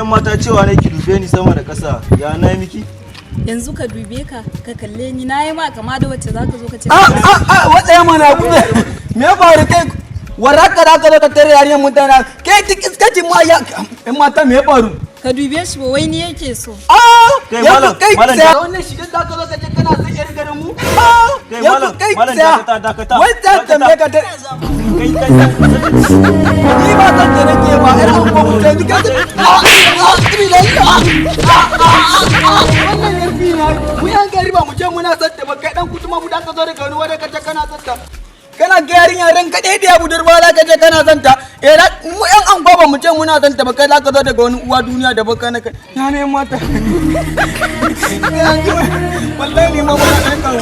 yan mata cewa ne ki dube ni sama da ƙasa. Ya na yi miki? Yanzu ka dube ka kalle ni nayi ma kama da wacce zaka zo ka ce wata yamma na kuɗe me faru kai waraka da ka zo ka tare yarinyar mutane kai tikiskaci ma ya in mata me faru ka dube shi ba wai ni yake so Kai malam sai wannan shigar da ka zo ka ce kana son yar garin mu kai malam dakata. wai ta tambaye ka tare Kai ni ba san da nake ba ina an ko mutai duka wannan yarfi na mu yan gari ba mu ce muna satta ba kai dan kutuma mu da ka zo daga wani wanda ka ce kana satta kana ga yarinya ran ka dai da budurwa za ka ce kana santa mu yan an ba mu ce muna santa ba kai za ka zo daga wani uwa duniya da baka na kai na ne mata wallahi ni ma ba na kan